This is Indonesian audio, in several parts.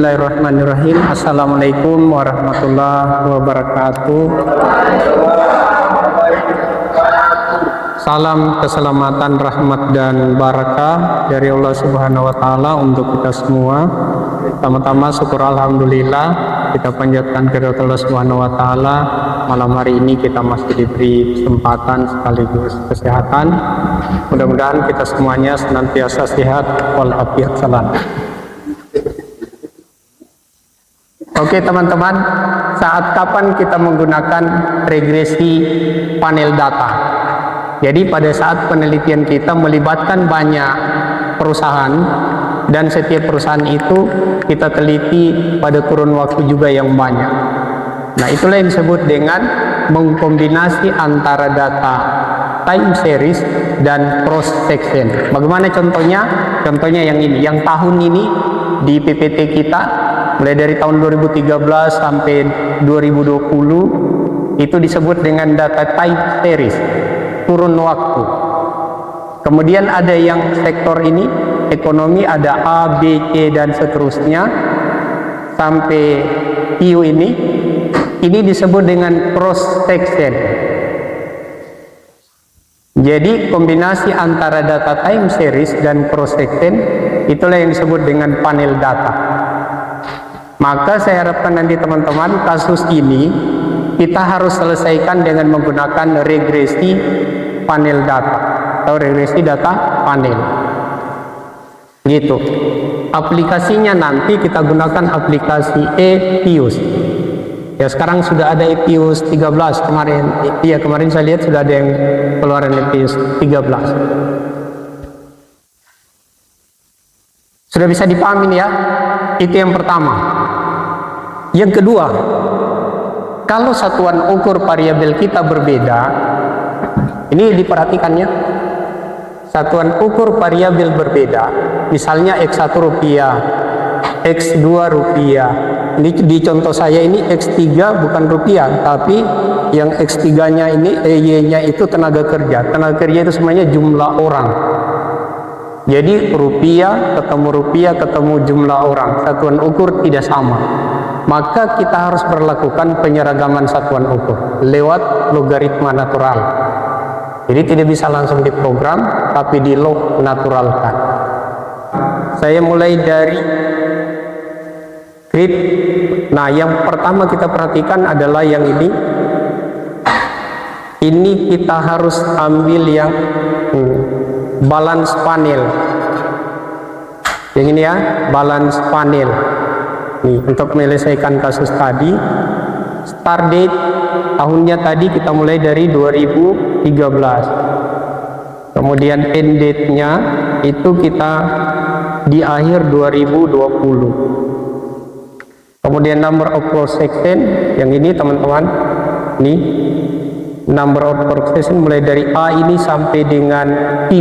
Bismillahirrahmanirrahim. Assalamualaikum warahmatullahi wabarakatuh. Salam keselamatan, rahmat dan barakah dari Allah Subhanahu wa taala untuk kita semua. Pertama-tama syukur alhamdulillah kita panjatkan kepada Allah Subhanahu wa taala. Malam hari ini kita masih diberi kesempatan sekaligus kesehatan. Mudah-mudahan kita semuanya senantiasa sehat walafiat salam. Oke teman-teman, saat kapan kita menggunakan regresi panel data? Jadi pada saat penelitian kita melibatkan banyak perusahaan dan setiap perusahaan itu kita teliti pada kurun waktu juga yang banyak. Nah, itulah yang disebut dengan mengkombinasi antara data time series dan cross section. Bagaimana contohnya? Contohnya yang ini, yang tahun ini di PPT kita mulai dari tahun 2013 sampai 2020 itu disebut dengan data time series, kurun waktu. Kemudian ada yang sektor ini ekonomi, ada A, B, C dan seterusnya sampai Q ini disebut dengan cross section. Jadi kombinasi antara data time series dan cross section itulah yang disebut dengan panel data. Maka saya harapkan nanti teman-teman kasus ini kita harus selesaikan dengan menggunakan regresi panel data atau regresi data panel. Gitu. Aplikasinya nanti kita gunakan aplikasi EPIUS. Ya sekarang sudah ada EPIUS 13 kemarin. Iya kemarin saya lihat sudah ada yang keluaran EPIUS 13. Sudah bisa dipahami ya? Itu yang pertama. Yang kedua, kalau satuan ukur variabel kita berbeda, ini diperhatikannya, satuan ukur variabel berbeda, misalnya X1 rupiah, X2 rupiah, ini di contoh saya ini X3 bukan rupiah, tapi yang X3-nya ini, Y-nya itu tenaga kerja itu semuanya jumlah orang. Jadi rupiah ketemu jumlah orang, satuan ukur tidak sama. Maka kita harus berlakukan penyeragaman satuan ukur lewat logaritma natural. Jadi tidak bisa langsung diprogram, tapi di log naturalkan. Saya mulai dari grid. Nah, yang pertama kita perhatikan adalah yang ini. Ini kita harus ambil yang balance panel. Yang ini ya, balance panel. Nih, untuk menyelesaikan kasus tadi, start date tahunnya tadi kita mulai dari 2013. Kemudian end date-nya itu kita di akhir 2020. Kemudian number of cross section yang ini teman-teman. Nih, number of cross section mulai dari A ini sampai dengan Q.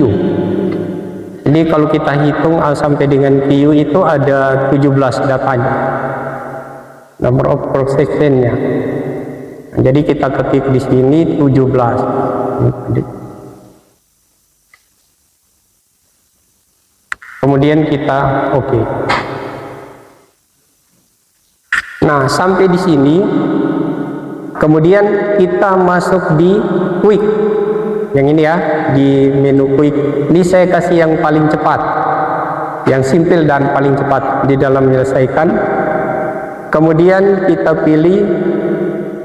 Jadi kalau kita hitung A sampai dengan Q itu ada 17 datanya, number of cross section-nya. Jadi kita ketik di sini 17. Kemudian kita oke. Nah, sampai di sini kemudian kita masuk di quick. Yang ini ya, di menu quick. Ini saya kasih yang paling cepat, yang simple dan paling cepat di dalam menyelesaikan. Kemudian kita pilih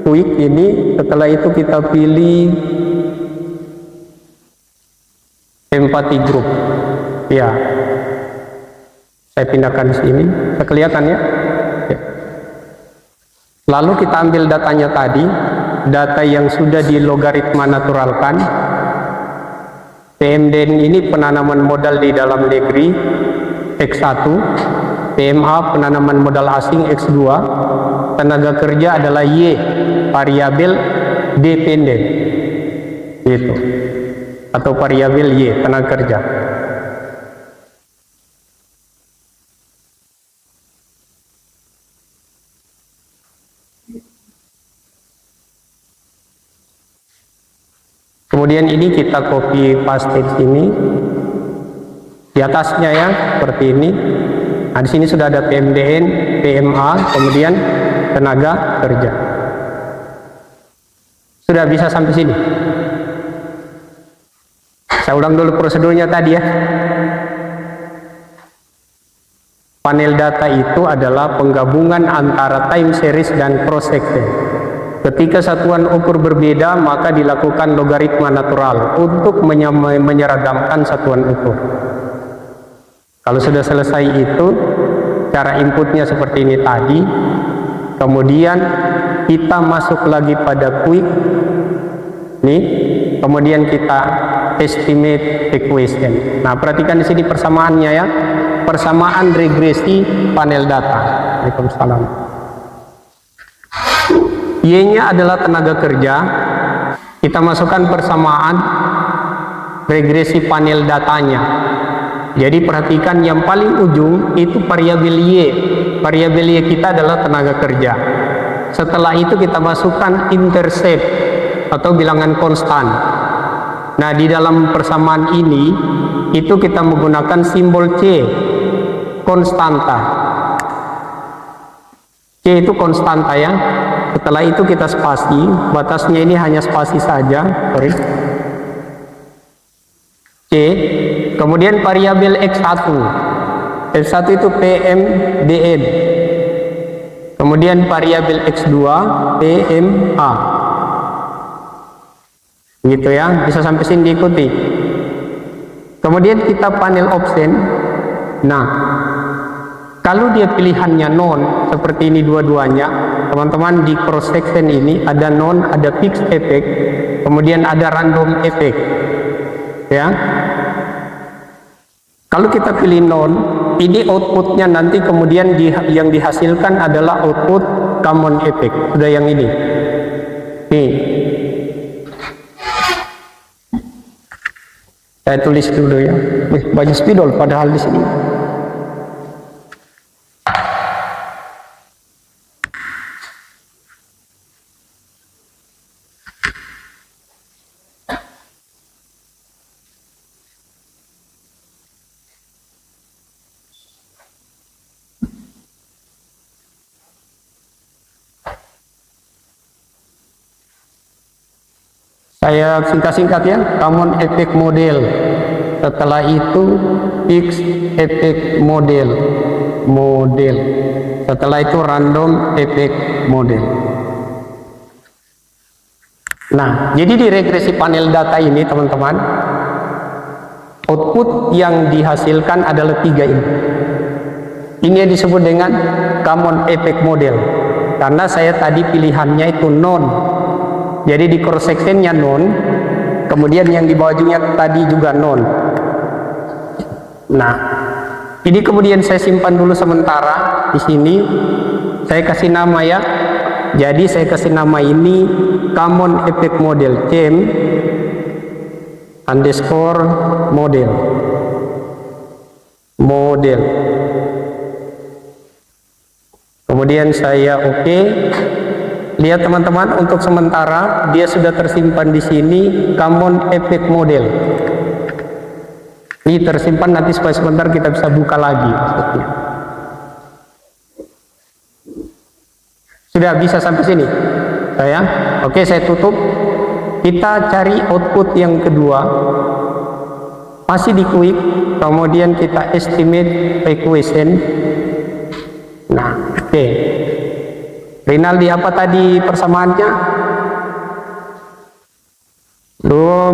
quick ini. Setelah itu kita pilih empathy group. Ya, saya pindahkan sini. Kelihatan ya? Ya. Lalu kita ambil datanya tadi, data yang sudah di logaritma naturalkan. PMDN ini penanaman modal di dalam negeri X1, PMA penanaman modal asing X2, tenaga kerja adalah Y, variabel dependen, gitu, atau variabel Y, tenaga kerja. Kemudian ini kita copy paste sini di atasnya ya, seperti ini. Nah, di sini sudah ada PMDN, PMA, kemudian tenaga kerja. Sudah bisa sampai sini? Saya ulang dulu prosedurnya tadi ya. Panel data itu adalah penggabungan antara time series dan cross section. Ketika satuan ukur berbeda, maka dilakukan logaritma natural untuk menyeragamkan satuan ukur. Kalau sudah selesai itu, cara inputnya seperti ini tadi. Kemudian kita masuk lagi pada quick. Nih, kemudian kita estimate equation. Nah, perhatikan di sini persamaannya ya. Persamaan regresi panel data. Waalaikumsalam. Y-nya adalah tenaga kerja. Kita masukkan persamaan regresi panel datanya. Jadi perhatikan yang paling ujung itu variabel Y. Variabel Y kita adalah tenaga kerja. Setelah itu kita masukkan intercept atau bilangan konstan. Nah, di dalam persamaan ini itu kita menggunakan simbol C, konstanta. C itu konstanta ya. Setelah itu kita spasi, batasnya ini hanya spasi saja, sorry. C, kemudian variabel X1. X1 itu PMDN. Kemudian variabel X2 PMA. Gitu ya, bisa sampai sini diikuti. Kemudian kita panel option. Nah, kalau dia pilihannya non seperti ini dua-duanya, teman-teman di cross section ini ada non, ada fixed effect, kemudian ada random effect. Ya. Kalau kita pilih non, ini outputnya nanti kemudian yang dihasilkan adalah output common effect. Sudah yang ini. Nih. Saya tulis dulu ya. Banyak spidol padahal di sini. Saya singkat-singkat ya, common effect model. Setelah itu fixed effect model. Setelah itu random effect model. Nah, jadi di regresi panel data ini teman-teman, output yang dihasilkan adalah 3 ini. Ini yang disebut dengan common effect model. Karena saya tadi pilihannya itu non. Jadi di cross sectionnya non, kemudian yang di bawahnya tadi juga non. Nah, ini kemudian saya simpan dulu sementara di sini. Saya kasih nama ya. Jadi saya kasih nama ini common effect model, CEM underscore model. Kemudian saya oke. Lihat teman-teman, untuk sementara dia sudah tersimpan di sini common effect model. Ini tersimpan, nanti supaya sebentar kita bisa buka lagi. Sudah bisa sampai sini, saya. Oke, saya tutup. Kita cari output yang kedua. Masih di quick, kemudian kita estimate equation. Nah, oke. Rinaldi, apa tadi persamaannya? Belum.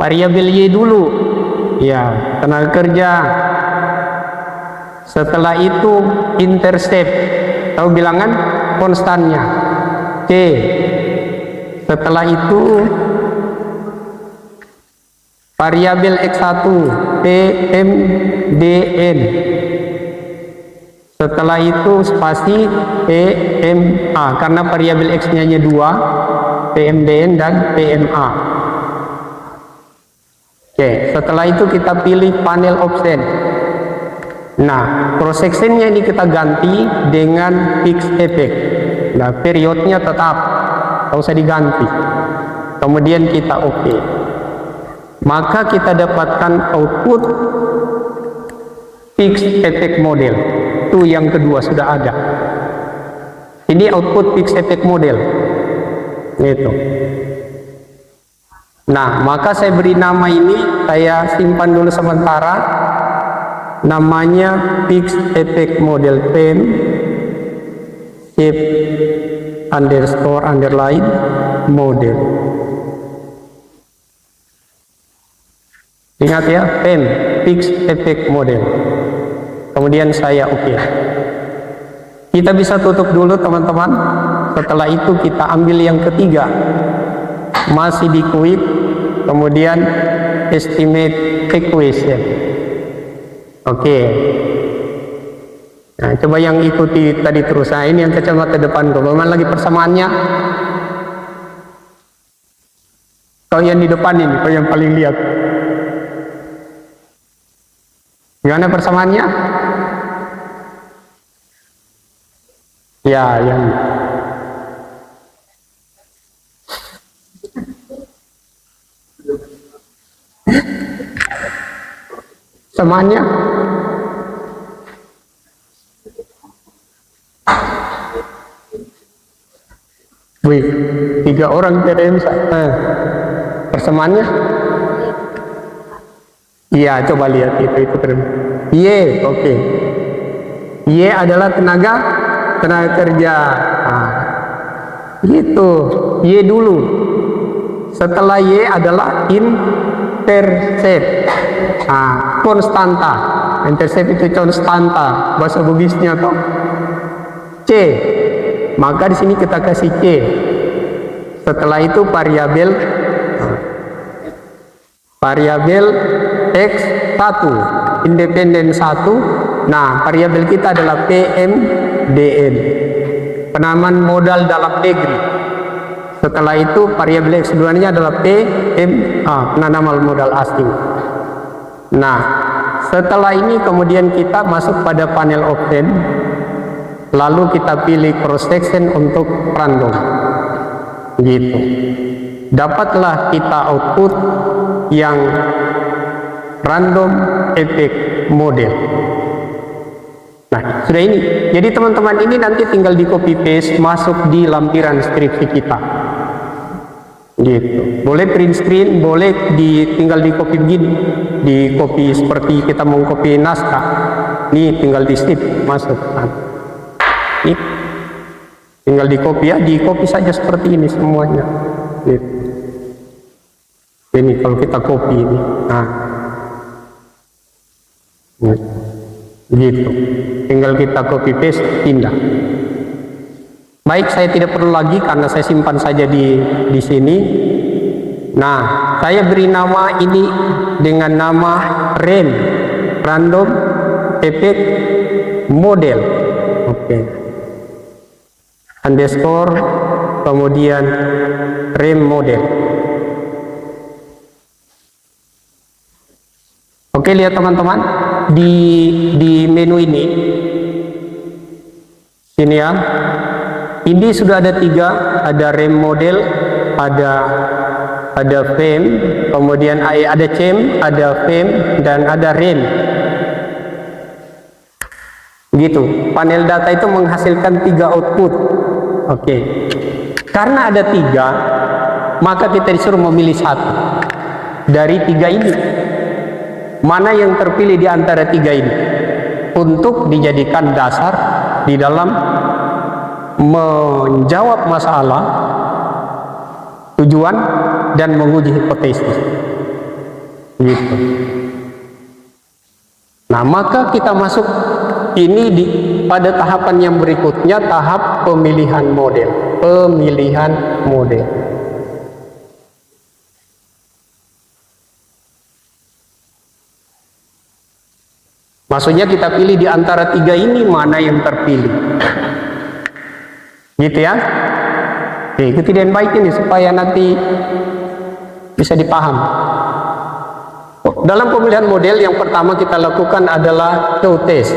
Variabel Y dulu. Ya, tenaga kerja. Setelah itu intercept. Tahu bilangan konstannya. C. Setelah itu variabel X1 PMDN. Setelah itu spasi PMA, karena variabel X-nya hanya 2, PMDN dan PMA. Oke, setelah itu kita pilih panel option. Nah, cross sectionnya ini kita ganti dengan fixed effect. Nah, periodnya tetap, tak usah diganti. Kemudian kita oke. Maka kita dapatkan output fixed effect model. Itu yang kedua sudah ada. Ini output fixed effect model. Gitu. Nah, maka saya beri nama ini, saya simpan dulu sementara. Namanya fixed effect model PEM shape underscore underline model. Ingat ya, PEM fixed effect model. Kemudian saya oke. Kita bisa tutup dulu teman-teman. Setelah itu kita ambil yang ketiga, masih di quick, kemudian estimate equation. Oke. Nah, coba yang ikuti tadi terus. Nah, ini yang kacamata depan. Bagaimana lagi persamaannya? Kau yang di depan ini, kau yang paling lihat. Gimana persamaannya? Ya, yang samaannya wih, 3 orang TDM. Persamaannya iya, coba lihat itu keren. Y, oke. Y adalah tenaga kerja. Nah, gitu. Y dulu. Setelah Y adalah intercept. Nah, konstanta. Intercept itu konstanta. Bahasa Bugisnya toh. C. Maka di sini kita kasih C. Setelah itu variabel X1, independen 1. Nah, variabel kita adalah PMDN, penanaman modal dalam negeri. Setelah itu variabel X2 nya adalah penanaman modal asing. Nah, setelah ini kemudian kita masuk pada panel open, lalu kita pilih cross section untuk random. Gitu. Dapatlah kita output yang random effect model. Nah, sudah ini. Jadi teman-teman ini nanti tinggal di copy paste masuk di lampiran skripsi kita. Gitu. Boleh print screen, boleh tinggal di copy begini, di copy seperti kita mau copy naskah. Ini tinggal di snip masuk. Nah, ini tinggal di copy ya, di copy saja seperti ini semuanya. Gitu. Ini kalau kita copy ini, nah, gitu. Tinggal kita copy paste, pindah. Baik, saya tidak perlu lagi karena saya simpan saja di sini. Nah, saya beri nama ini dengan nama RAM, random effect model. Oke. Underscore kemudian RAM model. Oke, lihat teman-teman di menu ini sini ya. Ini sudah ada 3, ada RAM model, ada FEM, kemudian ada CEM, ada FEM, dan ada RAM. Gitu. Panel data itu menghasilkan 3 output. Oke. Karena ada 3, maka kita disuruh memilih 1 dari 3 ini. Mana yang terpilih di antara 3 ini untuk dijadikan dasar di dalam menjawab masalah, tujuan, dan menguji hipotesis. Gitu. Nah, maka kita masuk ini pada tahapan yang berikutnya, tahap pemilihan model. Pemilihan model. Maksudnya kita pilih di antara 3 ini mana yang terpilih. Gitu ya. Oke, ikuti dengan baik ini supaya nanti bisa dipaham. Dalam pemilihan model yang pertama kita lakukan adalah show test.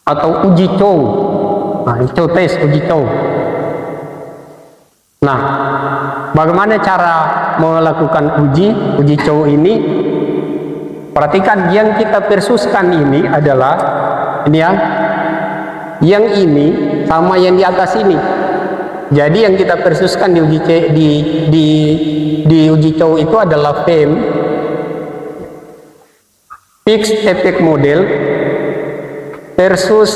Atau uji cow. Nah, show test, uji cow. Nah, Bagaimana cara melakukan uji Chow ini? Perhatikan, yang kita versuskan ini adalah ini ya, yang ini sama yang di atas ini. Jadi yang kita versuskan di uji Chow itu adalah PEM, Fixed Effect Model, versus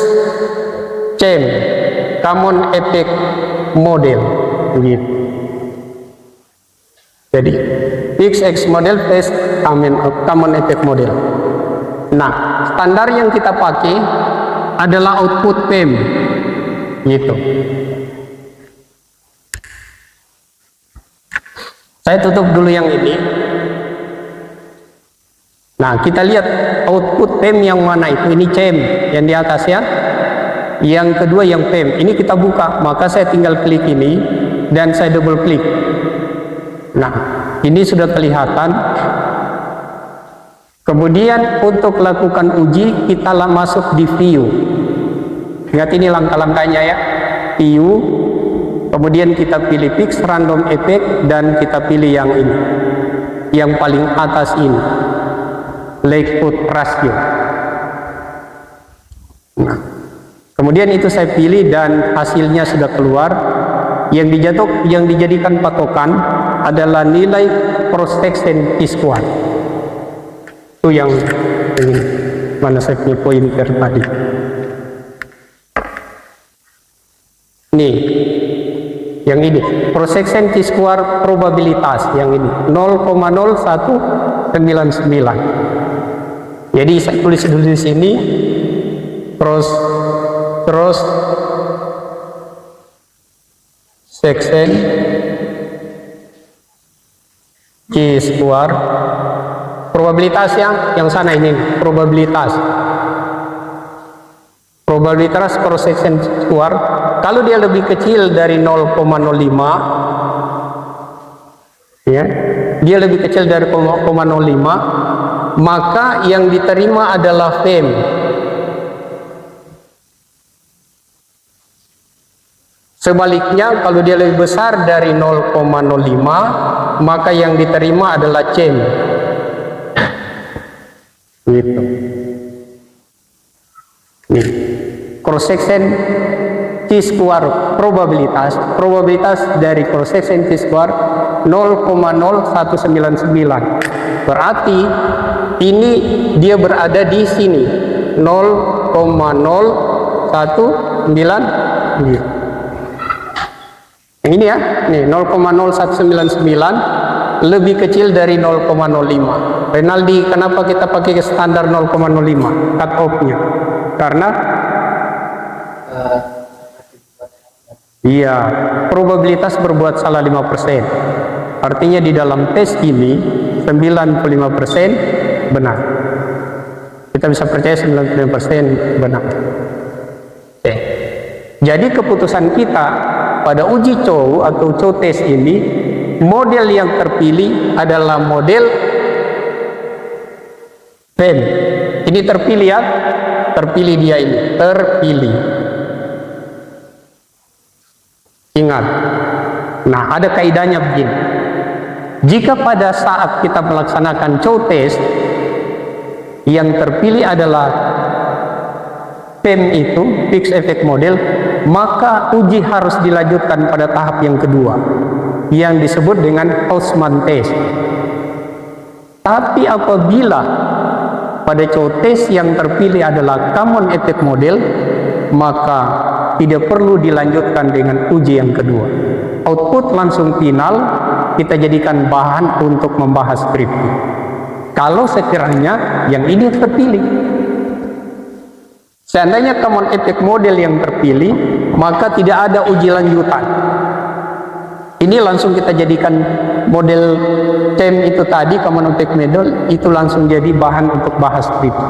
CEM, Common Effect Model, begitu. Jadi Fixed Effect Model versus Common Effect Model. Nah, standar yang kita pakai adalah output PEM, gitu. Saya tutup dulu yang ini. Nah, kita lihat output PEM yang mana itu. Ini CEM yang di atas ya. Yang kedua yang PEM. Ini kita buka, maka saya tinggal klik ini dan saya double klik. Nah, ini sudah kelihatan. Kemudian untuk lakukan uji, kita masuk di view. Ingat ini langkah-langkahnya ya. View, kemudian kita pilih Fixed Random Effect dan kita pilih yang ini, yang paling atas ini, Likelihood Ratio. Nah, kemudian itu saya pilih dan hasilnya sudah keluar. Yang dijadikan patokan adalah nilai cross section T-square. Itu yang ini, mana saya punya pointer tadi. Nih, yang ini cross section T-square probabilitas yang ini 0,0199. Jadi saya tulis dulu di sini cross section T-square probabilitas yang sana ini probabilitas cross section T-square. Kalau dia lebih kecil dari 0,05 ya, dia lebih kecil dari 0,05, maka yang diterima adalah PEM. Sebaliknya, kalau dia lebih besar dari 0,05, maka yang diterima adalah CEM. Gitu. Nih, cross section T-square probabilitas dari cross section T-square 0,0199. Berarti ini dia berada di sini 0,0199. Yang ini ya, nih 0,0199 lebih kecil dari 0,05. Renaldi, kenapa kita pakai standar 0,05 cut off-nya? Karena iya, probabilitas berbuat salah 5%. Artinya di dalam tes ini 95% benar. Kita bisa percaya 95% benar. Oke. Jadi keputusan kita pada uji Chow atau Chow test ini, model yang terpilih adalah model PEM. Ini terpilih ya, terpilih dia ini, terpilih. Ingat, nah ada kaidahnya begini. Jika pada saat kita melaksanakan Chow test yang terpilih adalah PEM itu, Fixed Effect Model, maka uji harus dilanjutkan pada tahap yang kedua yang disebut dengan Hausman test. Tapi apabila pada Chow test yang terpilih adalah Common Effect Model, maka tidak perlu dilanjutkan dengan uji yang kedua. Output langsung final kita jadikan bahan untuk membahas skripsi. Kalau sekiranya yang ini terpilih, seandainya Common Effect Model yang terpilih, maka tidak ada uji lanjutan. Ini langsung kita jadikan model CEM itu tadi, Common Effect Model, itu langsung jadi bahan untuk bahas skripsi.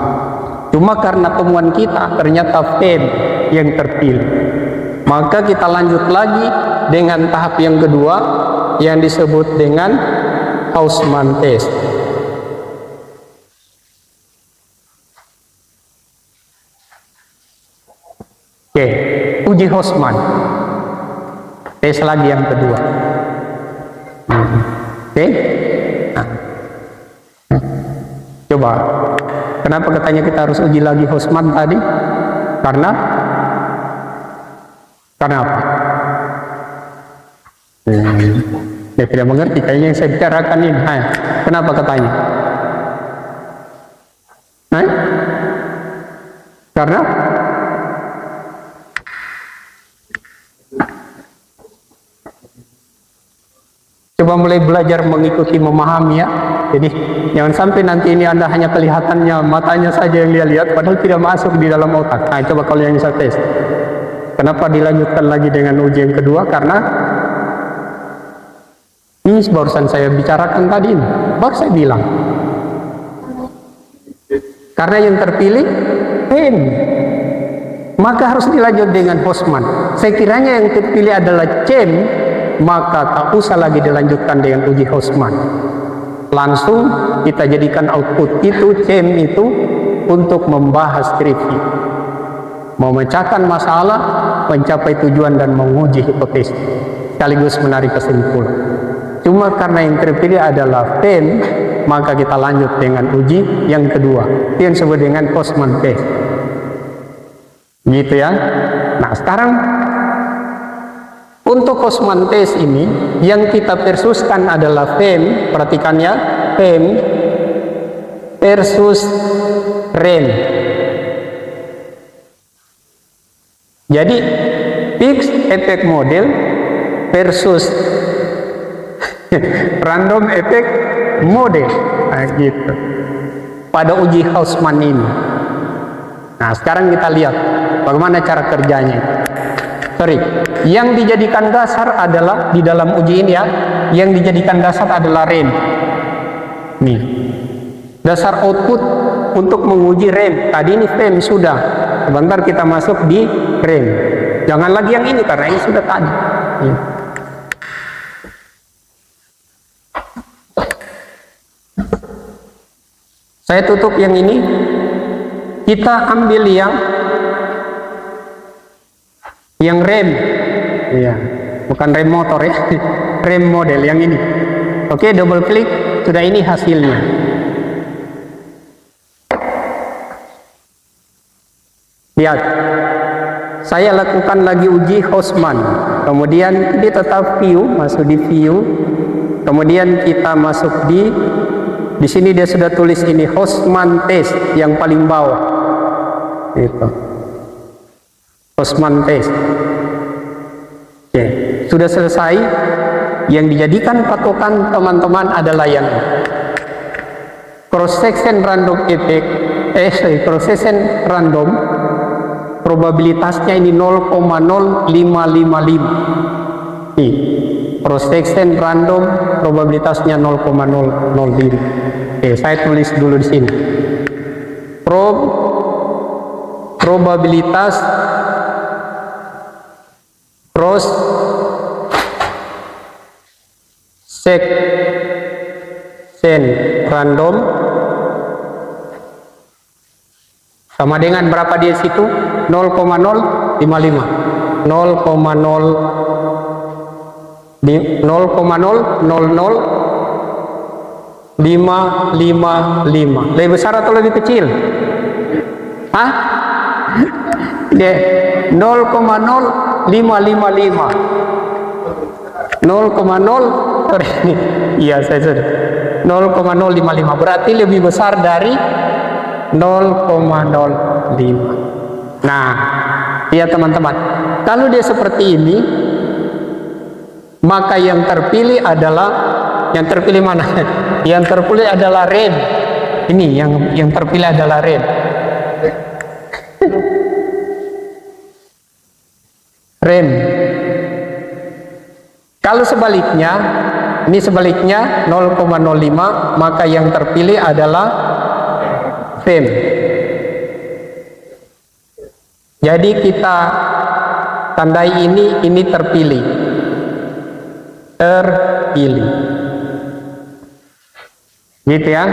Cuma karena temuan kita ternyata PEM yang terpilih, maka kita lanjut lagi dengan tahap yang kedua yang disebut dengan Hausman test. Oke, uji Hausman tes lagi yang kedua. Oke? Nah. Coba, kenapa katanya kita harus uji lagi Hosman tadi? Karena apa? Dia tidak mengerti kayaknya yang saya bicarakan ini. Kenapa katanya? Karena coba mulai belajar mengikuti, memahami ya. Jadi jangan sampai nanti ini Anda hanya kelihatannya, matanya saja yang dia lihat, padahal tidak masuk di dalam otak. Coba kalau yang saya tes. Kenapa dilanjutkan lagi dengan uji yang kedua? Karena ini barusan saya bicarakan tadi ini, baru saya bilang. Karena yang terpilih Pen, maka harus dilanjut dengan Hosman. Sekiranya yang terpilih adalah Cem, maka tak usah lagi dilanjutkan dengan uji Hosman. Langsung kita jadikan output itu, Cem itu, untuk membahas skripsi, memecahkan masalah, mencapai tujuan dan menguji hipotesis, sekaligus menarik kesimpulan. Cuma karena yang terpilih adalah Pen, maka kita lanjut dengan uji yang kedua, yang disebut dengan Hosman test. Gitu ya. Nah sekarang untuk Hosman test ini yang kita versuskan adalah Pen, perhatikan ya, Pen versus Ren. Jadi fixed effect model versus random effect model. Nah, gitu. Pada uji Hosman ini. Nah, sekarang kita lihat bagaimana cara kerjanya. Sorry, yang dijadikan dasar adalah di dalam uji ini ya, yang dijadikan dasar adalah REM. Nih, dasar output untuk menguji REM. Tadi ini FEM sudah. Sebentar kita masuk di REM. Jangan lagi yang ini karena ini sudah tadi. Saya tutup yang ini, kita ambil yang rem, ya, bukan rem motor ya, rem model yang ini. Oke, double klik, sudah ini hasilnya. Lihat, saya lakukan lagi uji Hosman, kemudian ini tetap view, masuk di view, kemudian kita masuk di sini dia sudah tulis ini Hosman test yang paling bawah. Itu. Hosman test. Oke, sudah selesai. Yang dijadikan patokan teman-teman adalah yang cross section random effect. Cross section random probabilitasnya ini 0,0555. Nih. Cross section random probabilitasnya 0,005. Oke, saya tulis dulu di sini. Probabilitas cross section random sama dengan berapa dia situ? 0,055. 0,0000555. Lebih besar atau lebih kecil? Hah? 0,0555. 0,0 sorry. Iya, saya sudah. 0,055 berarti lebih besar dari 0,05. Nah, ya teman-teman, kalau dia seperti ini, maka yang terpilih adalah, yang terpilih mana? Yang terpilih adalah red. Ini yang terpilih adalah red. Rem. Kalau sebaliknya, ini sebaliknya 0,05, maka yang terpilih adalah FEM. Jadi kita tandai ini terpilih. Gitu ya.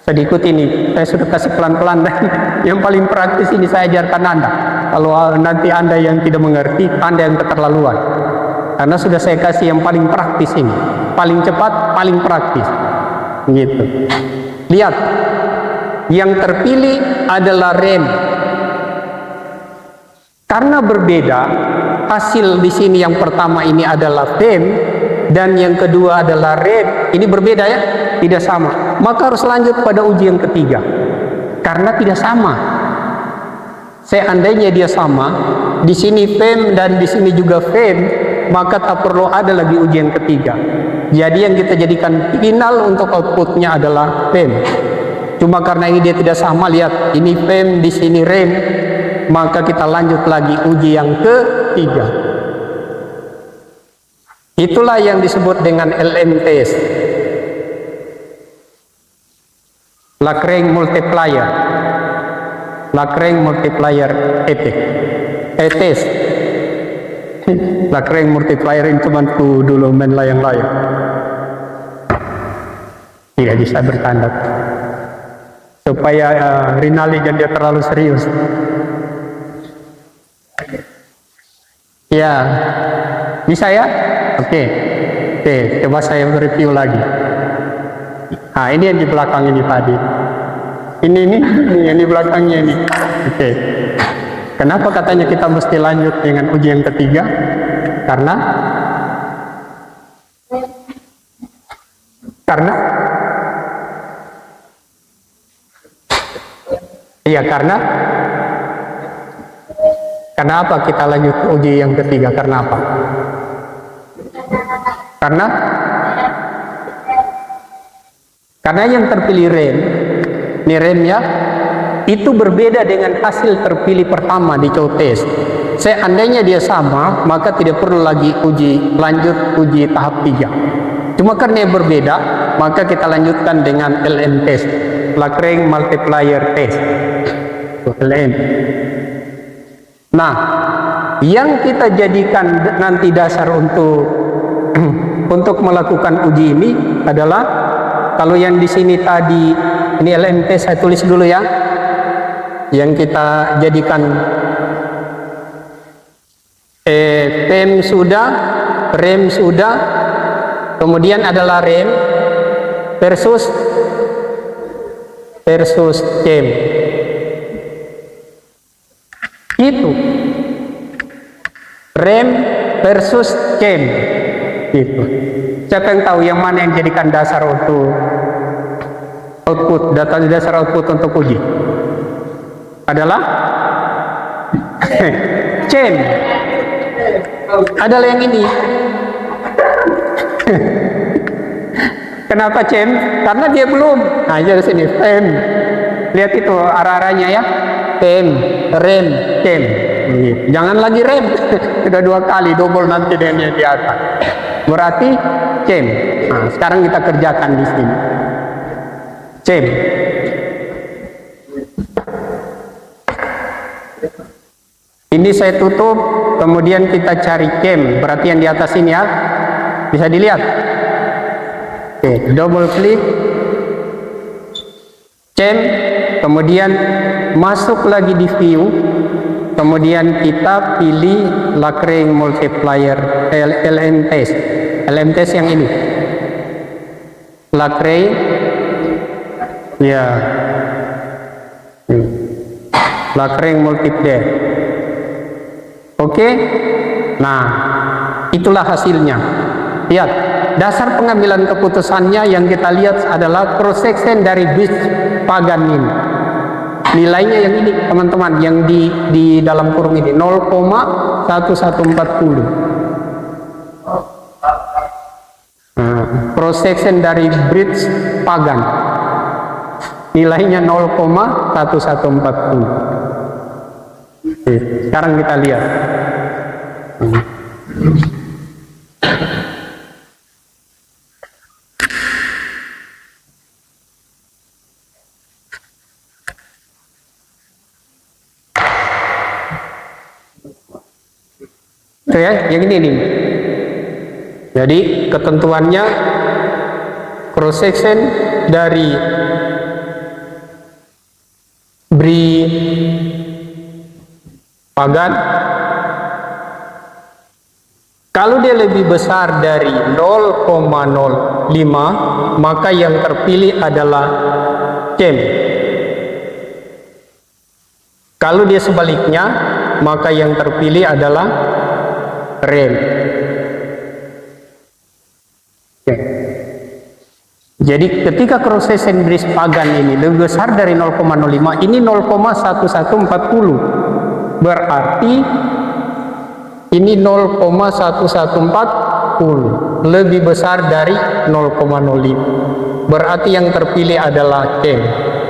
Sedikit ini saya sudah kasih pelan-pelan, dan yang paling praktis ini saya ajarkan Anda. Kalau nanti Anda yang tidak mengerti, Anda yang keterlaluan. Karena sudah saya kasih yang paling praktis ini, paling cepat, paling praktis. Gitu. Lihat, yang terpilih adalah rem. Karena berbeda, hasil di sini yang pertama ini adalah fem dan yang kedua adalah rem. Ini berbeda ya, tidak sama. Maka harus lanjut pada uji yang ketiga. Karena tidak sama. Seandainya dia sama, di sini fem dan di sini juga fem, maka tak perlu ada lagi uji yang ketiga. Jadi yang kita jadikan final untuk outputnya adalah fem. Cuma karena ini dia tidak sama, lihat, ini fem, di sini rem, maka kita lanjut lagi uji yang ketiga. Itulah yang disebut dengan LM test, Lagrange multiplier, Lagrange multiplier test. Lagrange multiplier ini cuma dulu main layang-layang, tidak bisa bertanda supaya Rinaldi jangan dia terlalu serius. Ya, bisa ya? Oke, coba saya review lagi. Nah, ini yang di belakang ini tadi. Ini yang di belakangnya ini. Oke. Kenapa katanya kita mesti lanjut dengan uji yang ketiga? Karena iya, karena apa kita lanjut uji yang ketiga? Karena apa? Karena yang terpilih rem, ini remnya, itu berbeda dengan hasil terpilih pertama di cow test. Seandainya dia sama, maka tidak perlu lagi lanjut uji tahap 3. Cuma karena berbeda, maka kita lanjutkan dengan LM test, Lagrange multiplier test, LM. Nah, yang kita jadikan nanti dasar untuk melakukan uji ini adalah, kalau yang di sini tadi ini LM test, saya tulis dulu ya. Yang kita jadikan fem sudah, rem sudah, kemudian adalah rem versus cem. Itu rem versus cem. Itu. Siapa yang tahu yang mana yang jadikan dasar untuk output, dasar output untuk uji? Adalah cem. Adalah yang ini. Kenapa cem? Karena dia belum. Nah, jadi sini fem. Lihat itu arah-arahnya ya. Fem, rem, cem. Jangan lagi rem. Sudah 2 kali, double nanti dengan yang di atas. Berarti cem. Nah, sekarang kita kerjakan di sini. Cem. Ini saya tutup, kemudian kita cari cem. Berarti yang di atas ini ya. Bisa dilihat. Oke, double klik. Cem, kemudian masuk lagi di view. Kemudian kita pilih Lagrange multiplier LM test. LM test yang ini. Lagrange ya. Lagrange multiplier. Oke. Nah, itulah hasilnya. Lihat, dasar pengambilan keputusannya yang kita lihat adalah cross section dari bis pagan ini. Nilainya yang ini, teman-teman, yang di dalam kurung ini 0,1140. Cross section dari bridge pagan. Nilainya 0,1140. Sekarang kita lihat. Itu ya, yang ini nih. Jadi ketentuannya cross section dari pagan Kalau dia lebih besar dari 0,05, maka yang terpilih adalah CEM. Kalau dia sebaliknya, maka yang terpilih adalah REM. Jadi ketika cross section bridge pagan ini lebih besar dari 0,05, ini 0,1140, berarti ini 0,1140 lebih besar dari 0,05, berarti yang terpilih adalah CEM.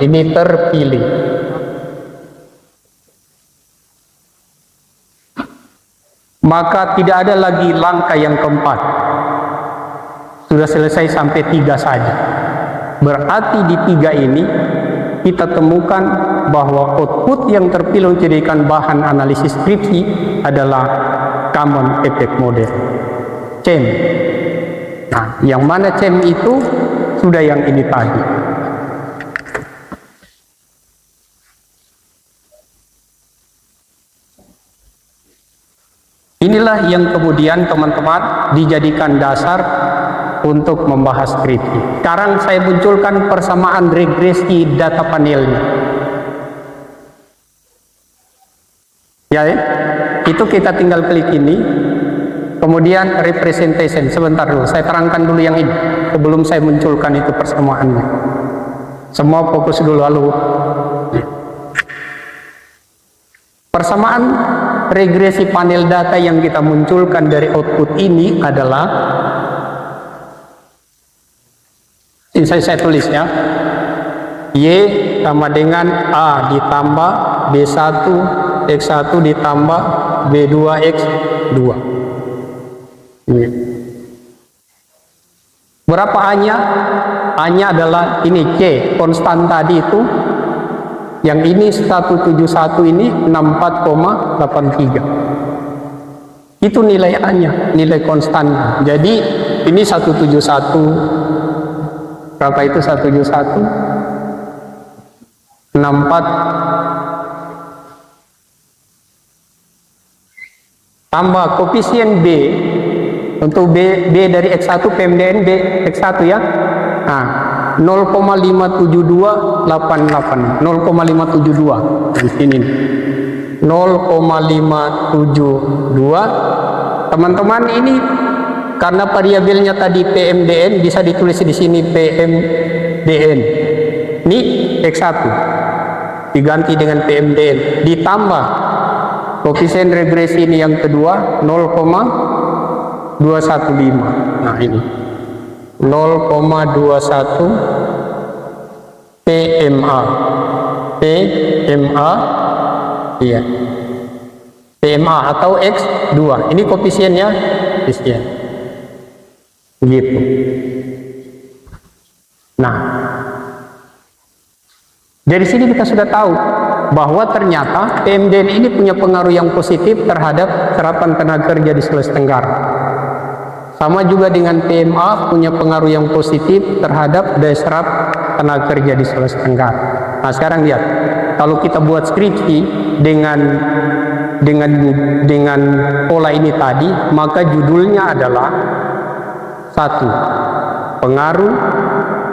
Ini terpilih. Maka tidak ada lagi langkah yang keempat, sudah selesai sampai 3 saja. Berarti di 3 ini kita temukan bahwa output yang terpilih menjadikan bahan analisis skripsi adalah common effect model, CEM. Nah, yang mana CEM itu sudah yang ini tadi. Inilah yang kemudian teman-teman dijadikan dasar untuk membahas skripsi. Sekarang saya munculkan persamaan regresi data panelnya. Ya, itu kita tinggal klik ini, kemudian representation. Sebentar dulu, saya terangkan dulu yang ini sebelum saya munculkan itu persamaannya. Semua fokus dulu, lalu persamaan regresi panel data yang kita munculkan dari output ini adalah, ini saya tulis ya, Y sama dengan A ditambah B1 X1 ditambah B2 X2. Berapa A-nya? A-nya adalah ini C, konstan tadi itu. Yang ini 171, ini 64,83. Itu nilai A-nya, nilai konstan. Jadi ini 171, berapa itu 171? 64 tambah koefisien B. Untuk B dari X1 PMDN B X1 ya. Nah, 0,57288, 0,572 di sini. 0,572. Teman-teman, ini karena variabelnya tadi PMDN bisa ditulis di sini PMDN. Ini X1 diganti dengan PMDN ditambah koefisien regresi ini yang kedua 0,215. Nah, ini 0,21 PMA. Iya, PMA atau X2. Ini koefisiennya, koefisien gitu. Nah, dari sini kita sudah tahu bahwa ternyata PMDN ini punya pengaruh yang positif terhadap serapan tenaga kerja di Sulawesi Tenggara. Sama juga dengan PMA punya pengaruh yang positif terhadap daya serap tenaga kerja di Sulawesi Tenggara. Nah, sekarang lihat, kalau kita buat skripsi dengan pola ini tadi, maka judulnya adalah 1. Pengaruh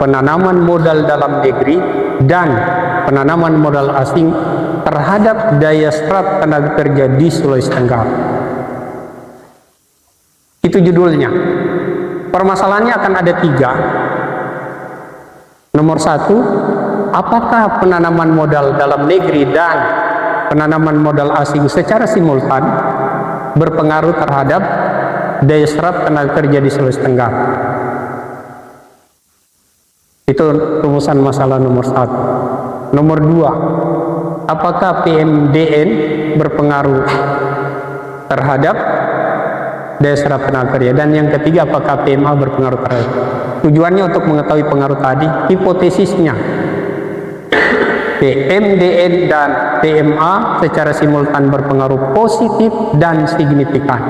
penanaman modal dalam negeri dan penanaman modal asing terhadap daya serap tenaga kerja di Sulawesi Tenggara. Itu judulnya. Permasalahannya akan ada 3. Nomor 1, apakah penanaman modal dalam negeri dan penanaman modal asing secara simultan berpengaruh terhadap daya serap tenaga kerja di Sulawesi Tenggara? Itu rumusan masalah nomor 1. Nomor 2, apakah PMDN berpengaruh terhadap daya serap tenaga kerja? Dan yang ketiga, apakah PMA berpengaruh terhadap? Tujuannya untuk mengetahui pengaruh tadi, hipotesisnya PMDN dan PMA secara simultan berpengaruh positif dan signifikan.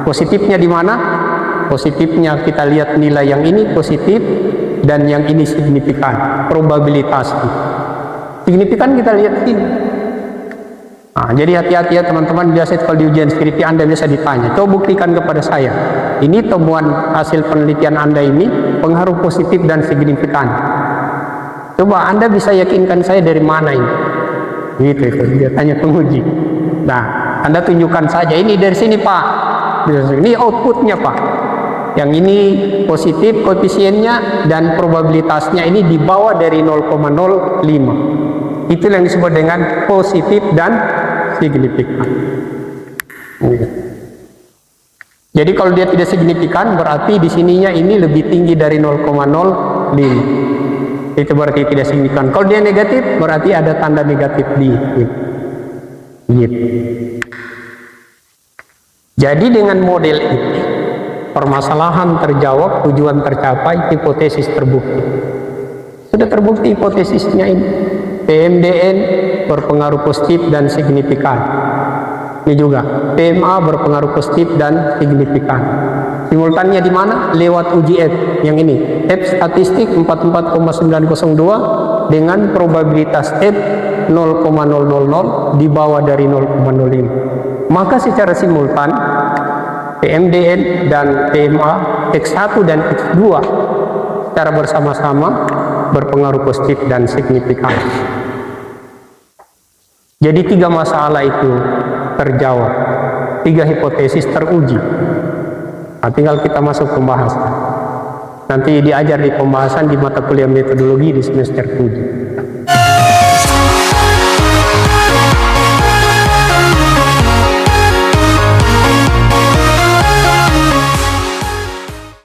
Positifnya di mana? Positifnya kita lihat nilai yang ini positif dan yang ini signifikan, probabilitas. Signifikan kita lihat ini. Nah, jadi hati-hati ya teman-teman, biasa kalau di ujian skripsi Anda bisa ditanya, coba buktikan kepada saya, ini temuan hasil penelitian Anda ini pengaruh positif dan signifikan. Coba Anda bisa yakinkan saya dari mana ini? Gitu itu, dia tanya penguji. Nah, Anda tunjukkan saja, ini dari sini Pak, ini outputnya Pak. Yang ini positif koefisiennya dan probabilitasnya ini di bawah dari 0,05. Itu yang disebut dengan positif dan signifikan. Jadi kalau dia tidak signifikan, berarti di sininya ini lebih tinggi dari 0,05. Itu berarti tidak signifikan. Kalau dia negatif, berarti ada tanda negatif di gitu. Jadi dengan model ini, permasalahan terjawab, tujuan tercapai, hipotesis terbukti. Sudah terbukti hipotesisnya ini. PMDN berpengaruh positif dan signifikan. Ini juga PMA berpengaruh positif dan signifikan. Simultannya di mana? Lewat uji F. Yang ini F statistik 44,902 dengan probabilitas F 0,000 di bawah dari 0,05. Maka secara simultan PMDN dan PMA X1 dan X2 secara bersama-sama berpengaruh positif dan signifikan. Jadi 3 masalah itu terjawab, 3 hipotesis teruji. Nah, tinggal kita masuk pembahasan. Nanti diajar di pembahasan di mata kuliah metodologi di semester 7.